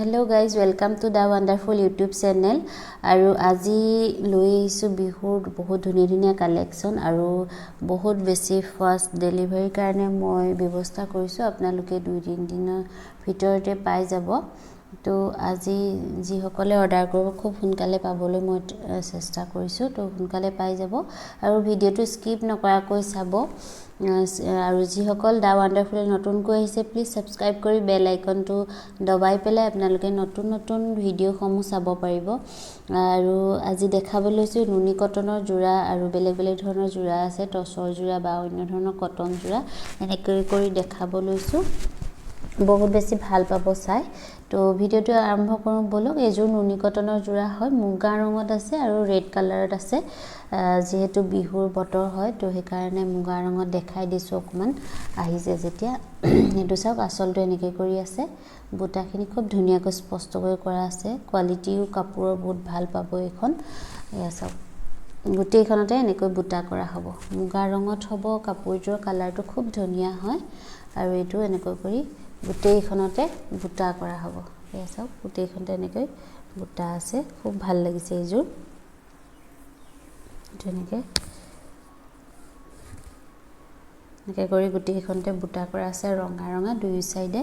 Hello guys, welcome to the wonderful YouTube channel. আৰু আজি লৈ আহিছো বিহুৰ বহুত ধুনীয়া কালেকশন আৰু বহুত বেছি ফাষ্ট ডেলিভাৰী কাৰণে মই ব্যৱস্থা কৰিছো আপোনালোকে 2-3 দিনৰ ভিতৰতে পাই যাব তো আজি যি সকলে অৰ্ডাৰ কৰিব খুব সোনকালে পাবলৈ মই চেষ্টা কৰিছো তো সোনকালে পাই যাব আৰু ভিডিওটো স্কিপ নকৰাকৈ চাব আৰু যি সকল দা ওয়ান্ডাৰফুল নতুনকৈ আহিছে প্লিজ সাবস্ক্ৰাইব কৰি বেল আইকনটো দবাই পেলাই আপোনালোকে নতুন ভিডিওসমূহ চাব পাৰিব আৰু আজি দেখাবলৈ লৈছো নুনি কটনৰ জোৰা আৰু বেলেগ ধৰণৰ জোৰা আছে টছৰ জোৰা বা অন্য ধৰণৰ কটন জোৰা এনেকৈ কৰি দেখাবলৈ লৈছো বহুত বেছি ভাল পাব চাই তো ভিডিওটো আৰম্ভ কৰোঁ বলক এজোৰ নুনি কটনৰ জোৰা হয় মুগা ৰঙত আছে আৰু ৰেড কালাৰত আছে যেহেতু বিহুৰ বতৰ হয় তো সেই কাৰণে মুগা ৰঙত দেখাই দিছো অকমান আহিছে যেতিয়া এটো চাওক আসলটো এনেকৈ কৰি আছে বুটাখিনি খুব ধুনীয়াকৈ স্পষ্টকৈ কৰা আছে কোৱালিটিও কাপোৰৰ বহুত ভাল পাব এখন এয়া চাওক গুটেইখনতে এনেকৈ বুটা কৰা হ'ব মুগা ৰঙত হ'ব কাপোৰটোৰ কালাৰটো খুব ধুনীয়া হয় আৰু এটো এনেকৈ কৰি গুটেইখনতে বুটা কৰা হ'ব এয়া চাওক গুটেইখনতে এনেকৈ বুটা আছে খুব ভাল লাগিছে এইজোৰ ধুনীয়াকৈ এনেকৈ কৰি গুটেইখনতে বুটা কৰা আছে ৰঙা দুই সাইডে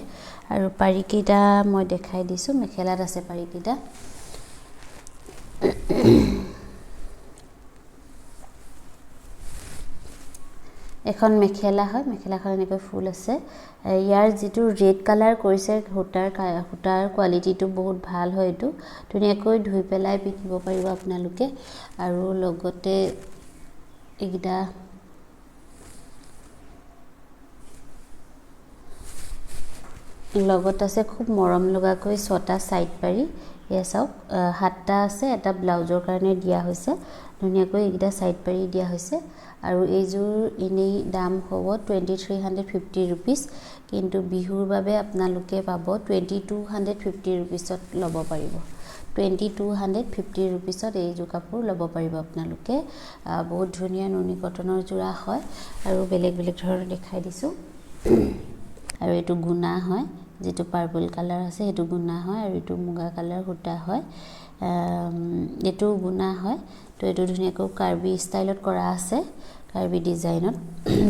আৰু পাৰিকিটা মই দেখাই দিছো মেখেলাত আছে পাৰিকিটা এখন মেখেলা হয় মেখেলাখন এনেকৈ ফুল আছে ইয়াৰ যেটো ৰেড কালাৰ কৰিছে হুটাৰ কোৱালিটিটো বহুত ভাল হয় এটো ধুনীয়াকৈ ধুই পেলাই পিকিব পাৰিব আপোনালোকে আৰু লগতে এইগিটা লগত আছে খুব মৰম লগাকৈ ছটা সাইড পাৰি এয়া চাওক হাতটা আছে এটা ব্লাউজৰ কাৰণে দিয়া হৈছে ধুনীয়াকৈ এইগিটা সাইড পাৰি দিয়া হৈছে আৰু এইজোৰ ইনি দাম হ'ব 2350 रुपीस কিন্তু বিহুৰ বাবে আপোনালোকে পাব 2250 रुपीसত লব পাৰিব 2250 रुपीसত এইজোৰ কাপোৰ লব পাৰিব আপোনালোকে বহুত ধুনীয়া নুনি কটনৰ জোৰা হয় আৰু বেলেগ ধৰণৰ দেখাই দিছো আৰু এটো গুনা হয় যেটো পাৰ্পল কালাৰ আছে এটো গুনা হয় আৰু এটো মুগা কালাৰ হুটা হয় এটো গুনা হয় তো এটো ধুনীয়াকৈ কাৰ্বি ষ্টাইলত কৰা আছে কাৰ্বি ডিজাইনত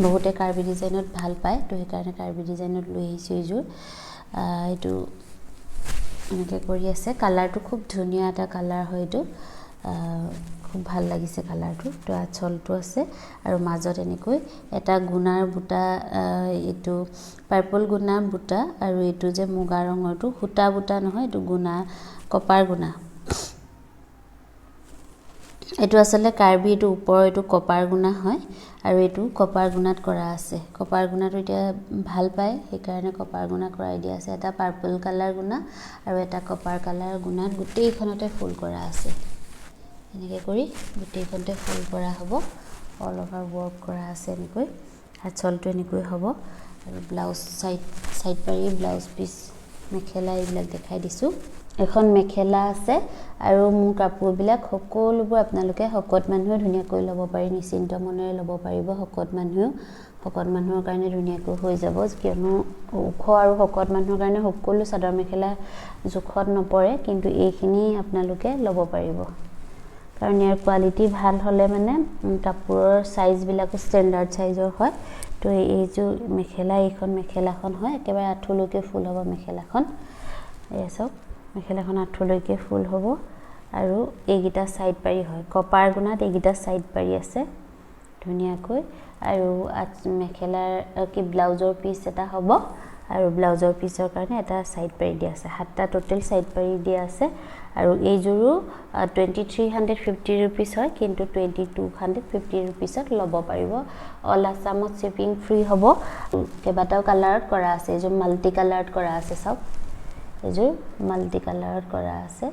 বহুতে কাৰ্বি ডিজাইনত ভাল পায় তো সেই কাৰণে কাৰ্বি ডিজাইনত লৈ আহিছো এইজোৰ এটো এনেকৈ কৰি আছে কালাৰটো খুব ধুনীয়া এটা কালাৰ হয় এটো খুব ভাল লাগিছে কালাৰটো তো আচলটো আছে আৰু মাজত এনেকৈ এটা গুনাৰ বুটা এটো পাৰ্পল গুনাৰ বুটা আৰু এটো যে মুগা ৰঙৰটো হুটা বুটা নহয় এটো গুনা কপাৰ গুনা এটো আসলে কাৰ্বি এটো ওপৰ এটো কপাৰ গুনা হয় আৰু এটো কপাৰ গুনাত কৰা আছে কপাৰ গুনাটো এতিয়া ভাল পায় সেই কাৰণে কপাৰ গুনা কৰাই দিয়া আছে এটা পাৰ্পল কালাৰ গুনা আৰু এটা কপাৰ কালাৰ গুনাত গুটেইখনতে ফুল কৰা আছে এনেকৈ কৰি গুটেইখনতে ফুল কৰা হ'ব অল ওভাৰ ওয়াৰ্ক কৰা আছে এনেকৈ আচলটো এনেকৈ হ'ব আৰু ব্লাউজ সাইড পাৰি ব্লাউজ পিস মেখেলা এইবিলাক দেখাই দিছো এখন মেখেলা আছে আৰু মোৰ কাপোৰ বিলাক সকলোবোৰ আপোনালোকে হকত মানুহে ধুনীয়াকৈ লব পাৰি নিশ্চিন্ত মনেৰে লব পাৰিব হকত মানুহৰ কাৰণে ধুনীয়াকৈ হৈ যাব কিয়নো ওখ আৰু হকত মানুহৰ কাৰণে সকলো চাদৰ মেখেলা জোখত নপৰে কিন্তু এইখিনি আপোনালোকে লব পাৰিব কাৰণ ইয়াৰ কোৱালিটি ভাল হলে মানে কাপোৰৰ সাইজ বিলাক ষ্টেণ্ডাৰ্ড সাইজৰ হয় তো এইজোৰ মেখেলা এইখন মেখেলাখন হয় একেবাৰে আঁঠুলৈকে ফুল হ'ব মেখেলাখন এয়া চাওক মেখেলাখন আঁঠুলৈকে ফুল হ'ব আৰু এইগিটা সাইড পাৰি হয় কপাৰ গুনাত এইগিটা সাইড পাৰি আছে ধুনীয়াকৈ আৰু মেখেলাৰ কি ব্লাউজৰ পিস এটা হ'ব আৰু ব্লাউজৰ পিসৰ কাৰণে এটা সাইড পাৰি দিয়া আছে হাতটা টোটাল সাইড পাৰি দিয়া আছে আৰু এইজোৰো 2350 रुपीस হয় কিন্তু 2250 रुपीसত লব পাৰিব অল আসামত শিপিং ফ্ৰী হ'ব কেবাটাও কালাৰত কৰা আছে যে মাল্টি কালাৰত কৰা আছে সব এজোৰ মাল্টি কালাৰত কৰা আছে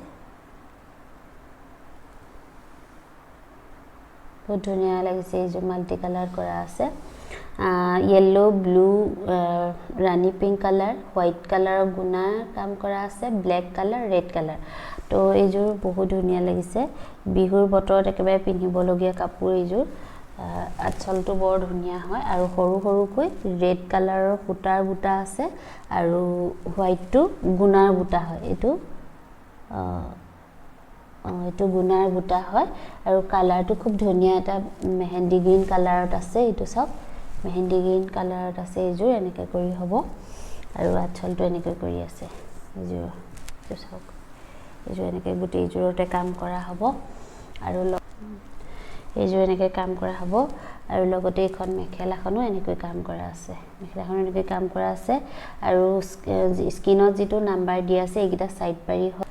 বহুত ধুনীয়া লাগিছে এজোৰ মাল্টি কালাৰ কৰা আছে येलो ब्लू रानी पिंक कलर व्हाइट कलर गुना काम কৰা আছে ব্ল্যাক কালাৰ ৰেড কালাৰ তো এইজোৰ বহুত ধুনীয়া লাগিছে বিহুৰ বতৰত একেবাৰে পিন্ধিব লগিয়া কাপোৰ এইজোৰ আঁচলটো বৰ ধুনীয়া হয় আৰু সৰু সৰুকৈ ৰেড কালাৰৰ সূতাৰ বুটা আছে আৰু হোৱাইটটো গুণাৰ বুটা হয় এইটো এইটো গুণাৰ বুটা হয় আৰু কালাৰটো খুব ধুনীয়া এটা মেহেন্দি গ্ৰীণ কালাৰত আছে এইটো সব মেহেন্দি গ্ৰীণ কালাৰত আছে এইযোৰ এনেকৈ কৰি হ'ব আৰু আঁচলটো এনেকৈ কৰি আছে এইযোৰ এইটো সব এইযোৰ এনেকৈ গোটেইযোৰতে কাম কৰা হ'ব আৰু এইযোৰ এনেকৈ কাম কৰা হ'ব আৰু লগতে এখন মেখেলাখনো এনেকৈ কাম কৰা আছে মেখেলাখনো এনেকৈ কাম কৰা আছে আৰু স্কিনত যেটো নাম্বাৰ দিয়া আছে এইগিটা সাইড পাৰি হয়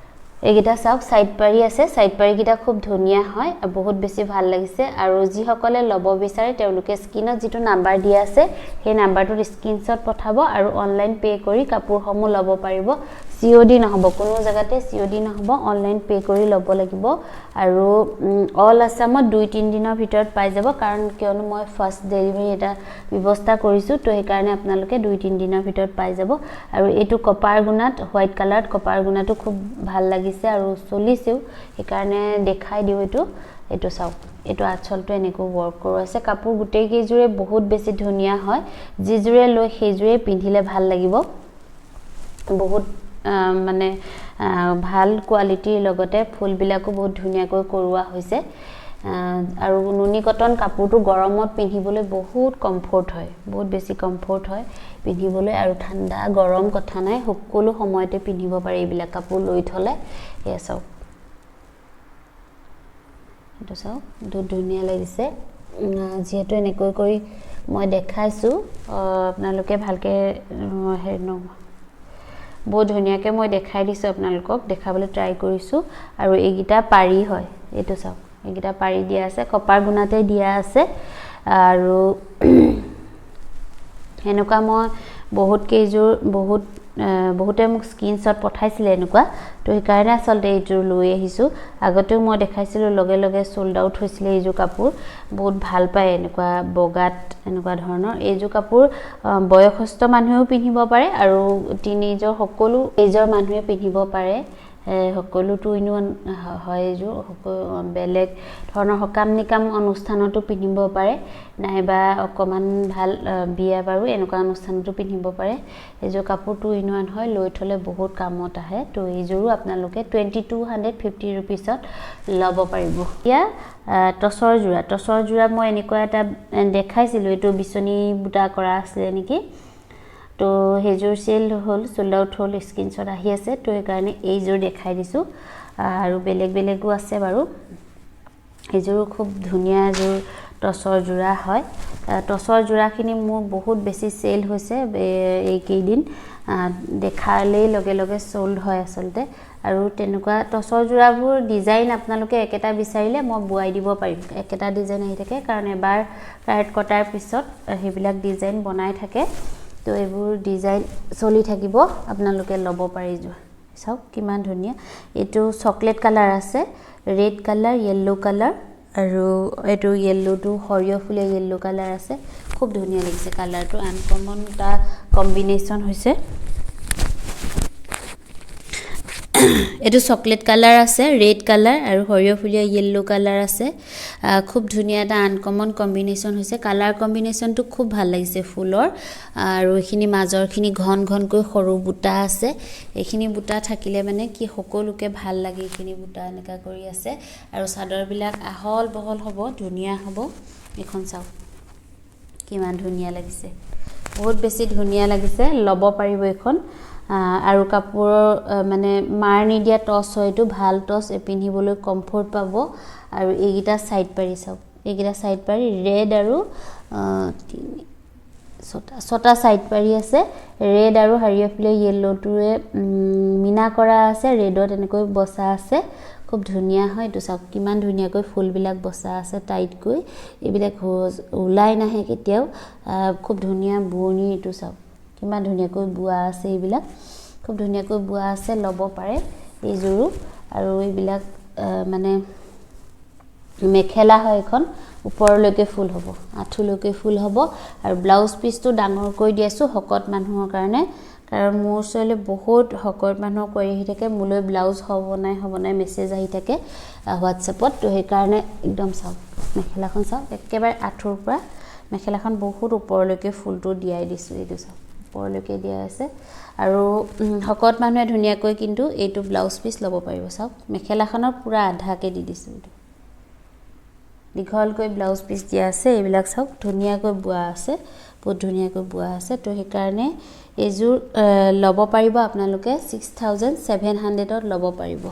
এইগিটা সব সাইড পাৰি আছে সাইড পাৰি গিটা খুব ধুনীয়া হয় বহুত বেছি ভাল লাগিছে আৰু যি সকলে লব বিচাৰে তেওঁলোকে স্কিনত যেটো নাম্বাৰ দিয়া আছে সেই নাম্বাৰটোৰ স্ক্ৰিনশ্বট পঠাব আৰু অনলাইন পে কৰি কাপোৰসমূহ লব পাৰিব সিওডি নহব কোনো জায়গাতে সিওডি নহব অনলাইন পে কৰি লব লাগিব আৰু অল আসামত 2-3 দিনৰ ভিতৰত পাই যাব কাৰণ কিয়নো মই ফাৰ্স্ট ডেলিভাৰী এটা ব্যৱস্থা কৰিছো তো এই কাৰণে আপোনালোকে 2-3 দিনৰ ভিতৰত পাই যাব আৰু এটো কপাৰ গুণাত হোৱাইট কালাৰত কপাৰ গুণাটো খুব ভাল লাগিছে আৰু চলিছেও এই কাৰণে দেখাই দিও এটো চাওক এটো আঁচলটো এনেকৈ ওয়াৰ্ক কৰি আছে কাপোৰ গুটেই কেজুৰে বহুত বেছি ধুনীয়া হয় জিজুৰে লৈ হেজুৰে পিন্ধিলে ভাল লাগিব বহুত মানে ভাল কোৱালিটিৰ লগতে ফুলবিলাকো বহুত ধুনীয়াকৈ কৰোৱা হৈছে আৰু নুনি কটন কাপোৰটো গৰমত পিন্ধিবলৈ বহুত কমফৰ্ট হয় বহুত বেছি কমফৰ্ট হয় পিন্ধিবলৈ আৰু ঠাণ্ডা গৰম কথা নাই সকলো সময়তে পিন্ধিব পাৰি এইবিলাক কাপোৰ লৈ থলে এসব এটো চাও বহুত ধুনীয়া লাগিছে যেহেতু এনেকৈ কৰি মই দেখাইছো আপোনালোকে ভালকে হেৰনো বহুত ধুনীয়াকে মই দেখাই দিছো আপোনালোকক দেখাবলৈ ট্ৰাই কৰিছো আৰু এইগিটা পাৰি হয় এটো চাওক এইগিটা পাৰি দিয়া আছে কপাৰ গুণাতে দিয়া আছে আৰু হেনকা মই বহুত কেজুৰ বহুতে মোক স্ক্ৰিনশ্বট পঠাইছিলে এনেকুৱা তো এই কাৰণে আসলতে এইটো লৈ আহিছো আগতেও মই দেখাইছিলো লগে লগে সোল্ড আউট হৈছিলে এইযোৰ কাপোৰ বহুত ভাল পায় এনেকুৱা বগাত এনেকুৱা ধৰণৰ এইযোৰ কাপোৰ বয়সস্থ মানুহেও পিন্ধিব পাৰে আৰু টিনেজৰ সকলো এজৰ মানুহে পিন্ধিব পাৰে সকলো টু ইন ওয়ান হয় এইযোৰ বেলেগ ধৰণৰ হকাম নিকাম অনুষ্ঠানতো পিন্ধিব পাৰে নাইবা অকমান ভাল বিয়া বাৰু এনেকুৱা অনুষ্ঠানতো পিন্ধিব পাৰে এইযোৰ কাপোৰ টু ইন ওয়ান হয় লৈ থলে বহুত কামত আহে তো এইযোৰো আপোনালোকে 2250 रुपीसত লব পাৰিব ইয়া টসৰ জোৰা মই এনেকুৱা এটা দেখাইছিলো এটো বিচনী বুটা কৰা আছে নেকি তো হেজুৰ সেল হল সোল্ড আউট হল স্ক্ৰিনশট আহি আছে তো এই কাৰণে এইজোৰ দেখাই দিছো আৰু বেলেগো আছে বাৰু হেজুৰ খুব ধুনীয়া জোৰ টসৰ জোৰা হয় টসৰ জোৰাখিনি মোৰ বহুত বেছি সেল হৈছে এই কেইদিন দেখালেই লগে লগে সোল্ড হয় আসলতে আৰু তেনেকুৱা টসৰ জোৰাবোৰ ডিজাইন আপোনালোকে একেটা বিচাৰিলে মই বুৱাই দিব পাৰিম একেটা ডিজাইন আহি থাকে কাৰণ এবাৰ কাট কটাৰ পিছত হেবিলাক ডিজাইন বনাই থাকে তো এইবোৰ ডিজাইন চলি থাকিব আপোনালোকে লব পাৰি চাওক কিমান ধুনীয়া এটো চকলেট কালাৰ আছে ৰেড কালাৰ ইয়েলো কালাৰ আৰু এটো ইয়েলোটো হৰিয় ফুলে ইয়েলো কালাৰ আছে খুব ধুনীয়া লাগিছে কালাৰটো আনকমন টা কম্বিনেশন হৈছে এটো চকলেট কালাৰ আছে ৰেড কালাৰ আৰু হৰিয় ফুলিয়া ইয়েলো কালাৰ আছে খুব ধুনীয়া এটা আনকমন কম্বিনেশন হৈছে কালাৰ কম্বিনেশনটো খুব ভাল লাগিছে ফুলৰ আৰু এখিনি মাজৰখিনি ঘনকৈ সৰু বুটা আছে এখিনি বুটা থাকিলে মানে কি সকলোকে ভাল লাগে এখিনি বুটা এনেকা কৰি আছে আৰু চাদৰ বিলাক আহল বহল হ'ব ধুনীয়া হ'ব এখন চাও কিমান ধুনীয়া লাগিছে বহুত বেছি ধুনীয়া লাগিছে লব পাৰিব এখন আৰু কাপোৰ মানে মাৰ নিদিয়া টস হয়তো ভাল টস পিন্ধিবলৈ কমফৰ্ট পাব আৰু এইগিটা সাইড পাৰি চাওক এইগিটা সাইড পাৰি ৰেড আৰু ছটা সাইড পাৰি আছে ৰেড আৰু হৰিয়া ফুলে ইয়েলোটোৱে মিনা কৰা আছে ৰেডত এনেকৈ বসা আছে খুব ধুনীয়া হয় তো চাওক কিমান ধুনীয়াকৈ ফুলবিলাক বসা আছে টাইটকৈ এইবিলাক উলাই নাহে কেতিয়াও খুব ধুনীয়া বুৱনি এটো চাওক কিমান ধুনীয়াকৈ বুৱা আছে এইবিলাক খুব ধুনীয়াকৈ বুৱা আছে লব পাৰে এইজোৰো আৰু এইবিলাক মানে মেখেলা হয় এখন ওপৰলৈকে ফুল হ'ব আঠুলৈকে ফুল হ'ব আৰু ব্লাউজ পিসটো ডাঙৰ কৰি দিছো হকত মানুহৰ কাৰণে কাৰণ মোৰ ওচৰলৈ বহুত শকত মানুহ কৰি আহি থাকে মোলৈ ব্লাউজ হ'ব নাই মেছেজ আহি থাকে হোৱাটছএপত তো সেইকাৰণে একদম চাওক মেখেলাখন চাওক একেবাৰে আঁঠুৰ পৰা মেখেলাখন বহুত ওপৰলৈকে ফুলটো দিয়াই দিছোঁ এইটো চাওক ওপৰলৈকে দিয়া আছে আৰু শকত মানুহে ধুনীয়াকৈ কিন্তু এইটো ব্লাউজ পিচ ল'ব পাৰিব চাওক মেখেলাখনৰ পুৰা আধাকে দি দিছোঁ এইটো দীঘলকৈ ব্লাউজ পিচ দিয়া আছে এইবিলাক চাওক ধুনীয়াকৈ বোৱা আছে বহুত ধুনীয়াকৈ বোৱা আছে তো সেইকাৰণে এইযোৰ ল'ব পাৰিব আপোনালোকে 6700ত ল'ব পাৰিব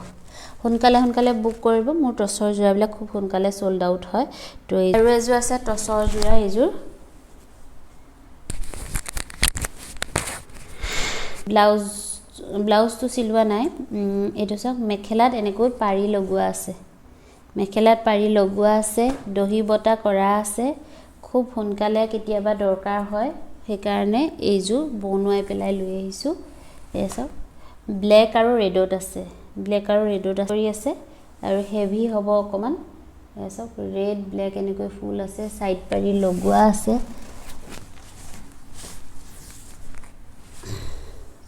সোনকালে বুক কৰিব মোৰ টছৰ জোৰাবিলাক খুব সোনকালে সোল্ড আউট হয় তো আৰু এযোৰ আছে টছৰ জোৰা এইযোৰ ব্লাউজটো চিলোৱা নাই এইটো চাওক মেখেলাত এনেকৈ পাৰি লগোৱা আছে মেখেলাত পাৰি লগোৱা আছে দহি বটা কৰা আছে খুব সোনকালে কেতিয়াবা দৰকাৰ হয় সেইকাৰণে এইযোৰ বনোৱাই পেলাই লৈ আহিছোঁ এই চাওক ব্লেক আৰু ৰেডত আছে কৰি আছে আৰু হেভি হ'ব অকমান এই চাওক ৰেড ব্লেক এনেকৈ ফুল আছে সাইড পাৰি লগোৱা আছে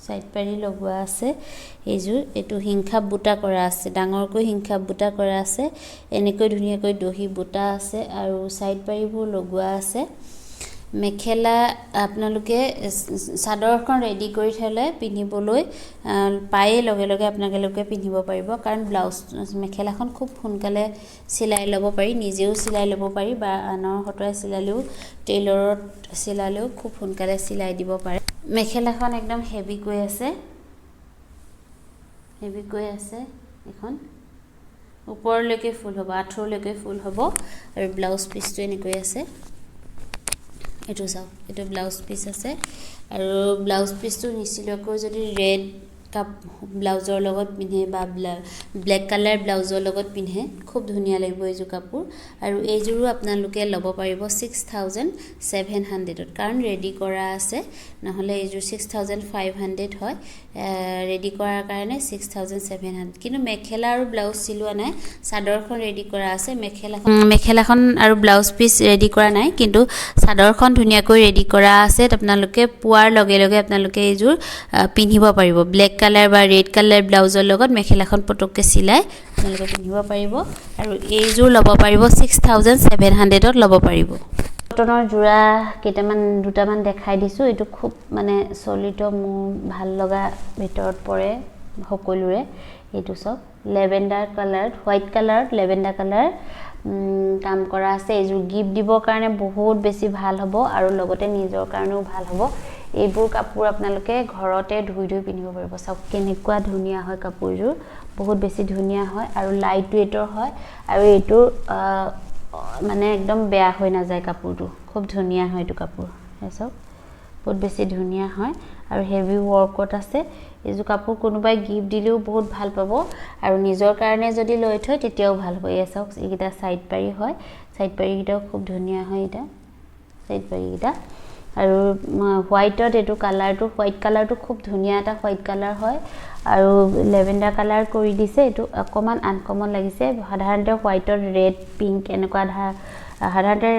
সাইড পাৰি লগোৱা আছে এইযোৰ এটো হিংখাপ বুটা কৰা আছে ডাঙৰকৈ হিংখাপ বুটা কৰা আছে এনেকৈ ধুনীয়াকৈ দহি বুটা আছে আৰু সাইড পাৰিবোৰ লগোৱা আছে মেখেলা আপোনালোকে চাদৰখন ৰেডি কৰি থলে পিন্ধিবলৈ পায়ে লগে আপোনালোকে পিন্ধিব পাৰিব কাৰণ ব্লাউজ মেখেলাখন খুব সোনকালে চিলাই ল'ব পাৰি নিজেও চিলাই ল'ব পাৰি বা আনৰ হতৰাই চিলালেও টেইলৰত চিলালেও খুব সোনকালে চিলাই দিব পাৰে মেখেলাখন একদম হেভি কৈ আছে এখন ওপৰলৈকে ফুল হ'ব আঁঠুৰলৈকে ফুল হ'ব আৰু ব্লাউজ পিচটো এনেকৈ আছে এটো চাওক এটো ব্লাউজ পিচ আছে আৰু ব্লাউজ পিচটো নিচিলকৈ যদি ৰেড কাপ ব্লাউজৰ লগত পিন্ধে বা ব্লেক কালাৰ ব্লাউজৰ লগত পিন্ধে খুব ধুনীয়া লাগিব এইযোৰ কাপোৰ আৰু এইযোৰো আপোনালোকে ল'ব পাৰিব 6700ত কাৰণ ৰেডি কৰা আছে নহলে এইযোৰ 6500 হয় ৰেডি কৰাৰ কাৰণে 6700 কিন্তু মেখেলা আৰু ব্লাউজ চিলোৱা নাই চাদৰখন ৰেডি কৰা আছে মেখেলাখন আৰু ব্লাউজ পিচ ৰেডি কৰা নাই কিন্তু চাদৰখন ধুনীয়াকৈ ৰেডি কৰা আছে আপোনালোকে পুৱাৰ লগে আপোনালোকে এইযোৰ পিন্ধিব পাৰিব ব্লেক কালাৰ বা ৰেড কালাৰ ব্লাউজৰ লগত মেখেলাখন পটককে চিলাই আপোনালোকে পিন্ধিব পাৰিব আৰু এইযোৰ ল'ব পাৰিব 6700ত ল'ব পাৰিব কটনৰ জোৰা দুটামান দেখাই দিছো এটো খুব মানে চলিত মোৰ ভাল লগা ভিতৰত পৰে সকলোৰে এটো সব লেভেন্ডাৰ কালাৰ হোৱাইট কালাৰত লেভেন্ডাৰ কালাৰ কাম কৰা আছে এইযোৰ গিফট দিবৰ কাৰণে বহুত বেছি ভাল হ'ব আৰু লগতে নিজৰ কাৰণেও ভাল হ'ব এইবোৰ কাপোৰ আপোনালোকে ঘৰতে ধুই পিন্ধিব পাৰিব চাওক কেনেকুৱা ধুনীয়া হয় কাপোৰযোৰ বহুত বেছি ধুনীয়া হয় আৰু লাইট ৱেটৰ হয় আৰু এইটো মানে একদম বেয়া হৈ না যায় কাপোৰটো খুব ধুনীয়া হয় এইটো কাপোৰ চাওক বহুত বেছি ধুনীয়া হয় আৰু হেভি ওয়াৰ্কত আছে এইযোৰ কাপোৰ কোনোবাই গিফট দিলেও বহুত ভাল পাব আৰু নিজৰ কাৰণে যদি লৈ থৈ তেতিয়াও ভাল হ'ব এই চাওক এইটা সাইড পাৰি হয় সাইড পাৰিটাও খুব ধুনীয়া হয় এটা সাইড পাৰিটা আৰু হোৱাইটত এটো কালাৰটো হোৱাইট কালাৰটো খুব ধুনীয়া এটা হোৱাইট কালাৰ হয় আৰু লেভেন্ডাৰ কালাৰ কৰি দিছে এটো অকমান আনকমন লাগিছে সাধাৰণতে হোৱাইটত ৰেড পিংক এনেকুৱা সাধাৰণতে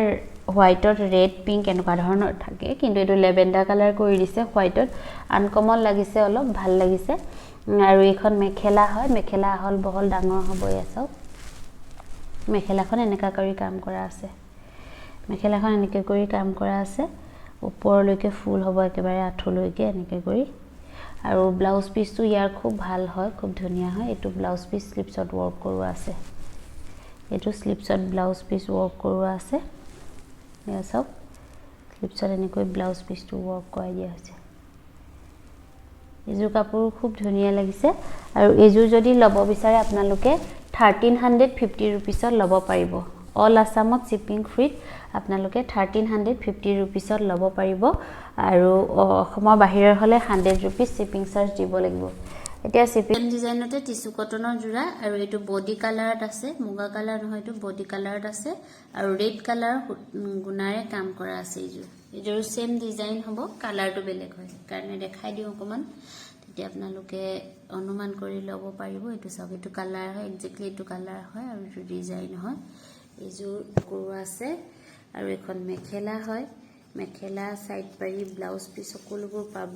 হোৱাইটত ৰেড পিংক এনেকুৱা ধৰণৰ থাকে কিন্তু এটো লেভেন্ডাৰ কালাৰ কৰি দিছে হোৱাইটত আনকমন লাগিছে অলপ ভাল লাগিছে আৰু এইখন মেখেলা হয় মেখেলা হল বহল ডাঙৰ হ'ব ইয়াছক মেখেলাখন এনেকা কৰি কাম কৰা আছে মেখেলাখন এনেকৈ কৰি কাম কৰা আছে ওপৰলৈকে ফুল হ'ব একেবাৰে আঁঠুলৈকে এনেকৈ কৰি আৰু ব্লাউজ পিচটো ইয়াৰ খুব ভাল হয় খুব ধুনীয়া হয় এটো ব্লাউজ পিচ স্লিপছত ওয়াৰ্ক কৰোৱা আছে এটো স্লিপছত ব্লাউজ পিচ ওয়াৰ্ক কৰোৱা আছে এয়া সব স্লিপছত এনেকৈ ব্লাউজ পিচটো ওয়াৰ্ক কৰাই দিয়া হৈছে এইযোৰ কাপোৰ খুব ধুনীয়া লাগিছে আৰু এইযোৰ যদি ল'ব বিচাৰে আপোনালোকে 1350 रुपीसত ল'ব পাৰিব অল আসামত শিপিং ফ্ৰী আপোনালোকে 1350 रुपीसত ল'ব পাৰিব আৰু অসমৰ বাহিৰৰ হলে 100 रुपीस শিপিং চাৰ্জ দিব লাগিব এতিয়া শিপিং ডিজাইনতে টিসু কটনৰ জোৰা আৰু এটো বডি কালাৰত আছে মুগা কালাৰ নহয় এটো বডি কালাৰত আছে আৰু ৰেড কালাৰ গুণাৰে কাম কৰা আছে এইযোৰ সেম ডিজাইন হ'ব কালাৰটো বেলেগ হয় কাৰণে দেখাই দিও অকমান তেতিয়া আপোনালোকে অনুমান কৰি ল'ব পাৰিব এটো সব এটো কালাৰ হয় এক্স্যাক্টলি এটো কালাৰ হয় আৰু এটো ডিজাইন হয় এইযোৰ কৰোৱা আছে আৰু এখন মেখেলা হয় মেখেলা সাইড পাৰি ব্লাউজ পিচ সকলোবোৰ পাব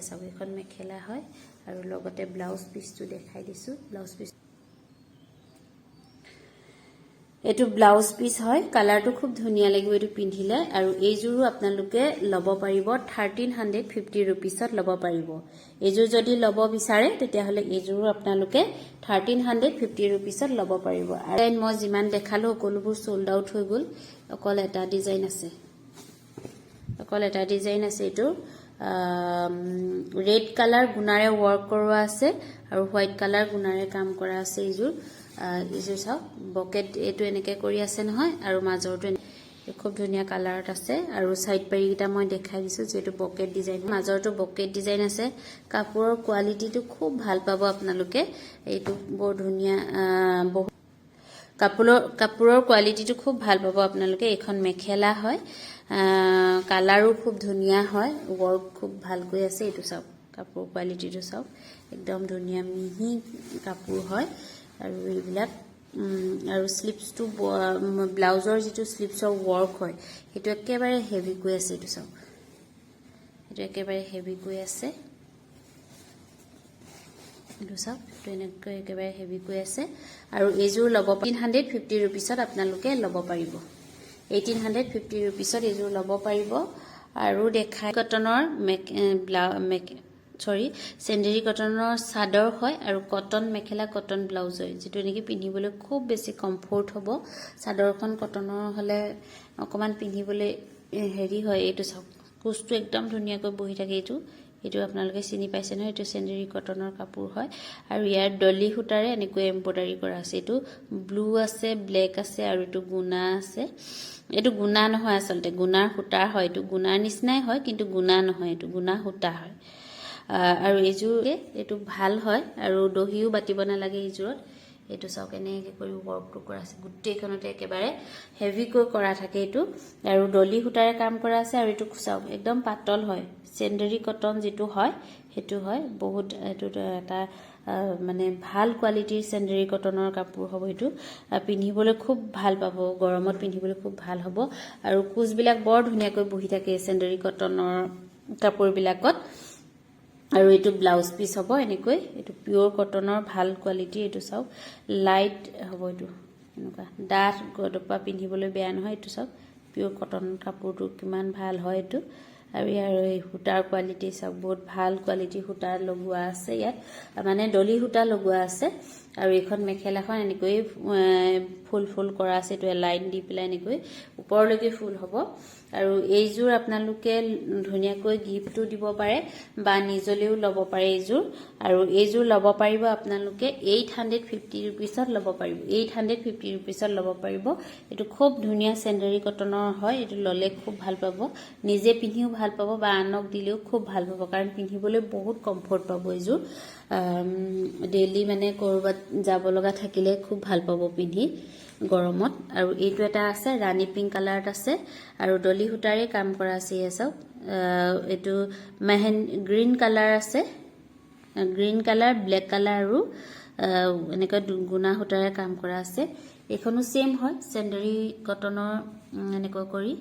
চাওক এখন মেখেলা হয় আৰু লগতে ব্লাউজ পিচটো দেখাই দিছো ব্লাউজ পিচ এটো ব্লাউজ পিচ হয় কালাৰটো খুব ধুনিয়া লাগিব এটো পিন্ধিলে আৰু এইজোৰো আপোনালোকে লব পাৰিব 1350 रुपीसত লব পাৰিব এইজোৰ যদি লব বিচাৰে তেতিয়া হলে এইজোৰো আপোনালোকে 1350 रुपीसত লব পাৰিব আৰু মই যিমান দেখালো সকলোবোৰ সোল্ড আউট হৈ গল অকল এটা ডিজাইন আছে এটো ৰেড কালাৰ গুণাৰে ওয়াৰ্ক কৰা আছে আৰু হোৱাইট কালাৰ গুণাৰে কাম কৰা আছে এইজোৰ ইজু চাও বকেট এটো এনেকে কৰি আছে নহয় আৰু মাজৰটো খুব ধুনিয়া কালাৰত আছে আৰু সাইড পাৰি গিটা মই দেখাই দিছো যেটো বকেট ডিজাইন মাজৰটো বকেট ডিজাইন আছে কাপোৰৰ কোৱালিটিটো খুব ভাল পাব আপোনালোকে এইটো বৰ ধুনিয়া কাপোৰৰ কোৱালিটিটো খুব ভাল পাব আপোনালোকে এখন মেখেলা হয় কালাৰো খুব ধুনিয়া হয় ওয়াৰ্ক খুব ভালকৈ আছে এটো চাও কাপোৰ কোৱালিটিটো চাও একদম ধুনিয়া মিহি কাপোৰ হয় আৰু এইবিলাক আৰু স্লিপসটো ব্লাউজৰ যেটো স্লিপসৰ ওয়াৰ্ক হয় হেতু একেবাৰে হেভি কৈ আছে এটো চাও এটো একেবাৰে হেভি কৈ আছে এটো চাও এটো এনেকৈ একেবাৰে হেভি কৈ আছে আৰু এইজোৰ লব 1350 रुपीसত আপোনালোকে লব পাৰিব 1850 रुपीसত এইজোৰ লব পাৰিব আৰু দেখাই কটনৰ চেন্ডেৰি কটনৰ সাদৰ হয় আৰু কটন মেখেলা কটন ব্লাউজ হয় যেটো নেকি পিন্ধিবলৈ খুব বেছি কমফৰ্ট হ'ব সাদৰখন কটনৰ হলে অকমান পিন্ধিবলৈ হেৰি হয় এটো চাওক কুচটো একদম ধুনিয়াকৈ বহি থাকে এটো আপোনালোকে চিনি পাইছে নহয় এটো চেন্ডেৰি কটনৰ কাপোৰ হয় আৰু ইয়াৰ ডলি হুটাৰে এনেকৈ এমব্ৰয়ডাৰী কৰা আছে এটো ব্লু আছে ব্ল্যাক আছে আৰু এটো গুণা আছে এটো গুণা নহয় আসলতে গুণাৰ হুটা হয় এটো গুণাৰ নিচিনাই হয় কিন্তু গুণা নহয় এটো গুণা হুটা হয় আৰু এইজোৰ এটো ভাল হয় আৰু দহিও বাটিব না লাগে এইজোৰত এটো চাওক এনেকে কৰি ওয়াৰ্কটো কৰা আছে গুটেইখনতে একেবাৰে হেভি কৈ কৰা থাকে এটো আৰু ডলি হুটাৰে কাম কৰা আছে আৰু এটো চাওক একদম পাতল হয় চেন্ডেৰি কটন যেটো হয় হেতু হয় বহুত এটো এটা মানে ভাল কোৱালিটিৰ চেন্ডেৰি কটনৰ কাপোৰ হ'ব এটো পিন্ধিবলৈ খুব ভাল পাব গৰমত পিন্ধিবলৈ খুব ভাল হ'ব আৰু কুচবিলাক বৰ ধুনিয়াকৈ বহি থাকে চেন্ডেৰি কটনৰ কাপোৰ বিলাকত আৰু এটো ব্লাউজ পিস হ'ব এনেকৈ এটো পিওৰ কটনৰ ভাল কোৱালিটি এটো চাও লাইট হ'ব এটো এনেকুৱা ডাঠ গডপা পিন্ধিবলৈ বেয়া নহয় এটো চাও পিওৰ কটন কাপোৰটো কিমান ভাল হয় এটো আৰু ইয়াৰ হুটাৰ কোৱালিটি চাও বহুত ভাল কোৱালিটি হুটাৰ লগোৱা আছে ইয়াত মানে ডলি হুটা লগোৱা আছে আৰু এখন মেখেলাখন এনেকৈ ফুল কৰা আছে এটো লাইন দি পেলাই এনেকৈ ওপৰলৈকে ফুল হ'ব আৰু এইজোৰ আপোনালোকে ধুনিয়াকৈ গিফ্টটো দিব পাৰে বা নিজলেও লব পাৰে এইজোৰ আৰু এইজোৰ লব পাৰিব আপোনালোকে 850 रुपीसত লব পাৰিব 850 रुपीसত লব পাৰিব এটো খুব ধুনিয়া চেন্ডেৰি কটনৰ হয় এটো ললে খুব ভাল পাব নিজে পিন্ধিও ভাল পাব বা আনক দিলেও খুব ভাল পাব কাৰণ পিন্ধিবলৈ বহুত কমফৰ্ট পাব এইজোৰ ডেইলি মানে কৰবাত যাব লগা থাকিলে খুব ভাল পাব পিন্ধি গৰমত আৰু এইটো এটা আছে ৰানী পিংক কালাৰত আছে আৰু ডলি হুটাৰে কাম কৰা আছে এসব এটো মেহেন গ্ৰীন কালাৰ আছে গ্ৰীন কালাৰ ব্ল্যাক কালাৰ আৰু এনেকৈ গুণা হুটাৰে কাম কৰা আছে এখনো সেম হয় চেন্ডেৰি কটনৰ এনেকৈ কৰি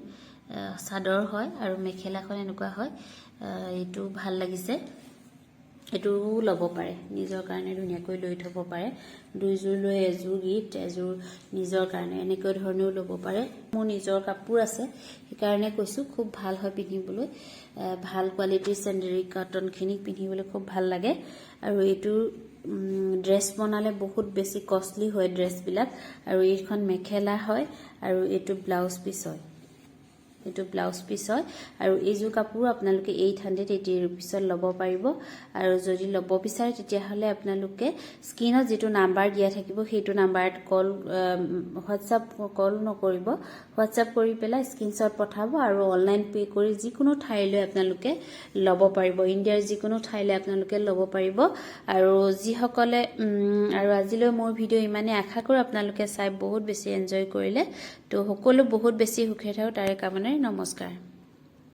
সাদৰ হয় আৰু মেখেলাখন এনেকুৱা হয় এটো ভাল লাগিছে এটো লব পাৰে নিজৰ কাৰণে ধুনিয়াকৈ লৈ থব পাৰে দুইজোৰ লৈ এজোৰ গিফ্ট এজোৰ নিজৰ কাৰণে এনেকৈ ধৰণেও লব পাৰে মোৰ নিজৰ কাপোৰ আছে সেই কাৰণে কৈছো খুব ভাল হয় পিন্ধিবলৈ ভাল কোৱালিটিৰ চেন্ডেৰি কটন খিনি পিন্ধিবলৈ খুব ভাল লাগে আৰু এটো ড্ৰেছ বনালে বহুত বেছি কষ্টলি হয় ড্ৰেছ বিলাক আৰু এইখন মেখেলা হয় আৰু এটো ব্লাউজ পিস হয় এটো ব্লাউজ পিস হয় আৰু এইজোৰ কাপোৰ আপোনালোকে 880 रुपीसত লব পাৰিব আৰু যদি লব বিচাৰে তেতিয়া হলে আপোনালোকে স্ক্ৰিনত যেটো নাম্বাৰ দিয়া থাকিব হেতু নাম্বাৰত কল WhatsApp কল নকৰিব WhatsApp কৰি পেলাই স্ক্ৰিনশ্বট পঠাব আৰু অনলাইন পে কৰি যিকোনো ঠাইলৈ আপোনালোকে লব পাৰিব ইণ্ডিয়াৰ যিকোনো ঠাইলৈ আপোনালোকে লব পাৰিব আৰু যি সকলে আৰু আজিলৈ মোৰ ভিডিও ইমানে আশা কৰো আপোনালোকে চাই বহুত বেছি এনজয় কৰিলে তো সকলো বহুত বেছি সুখে থাকক তাৰে কামনাৰে নমস্কাৰ।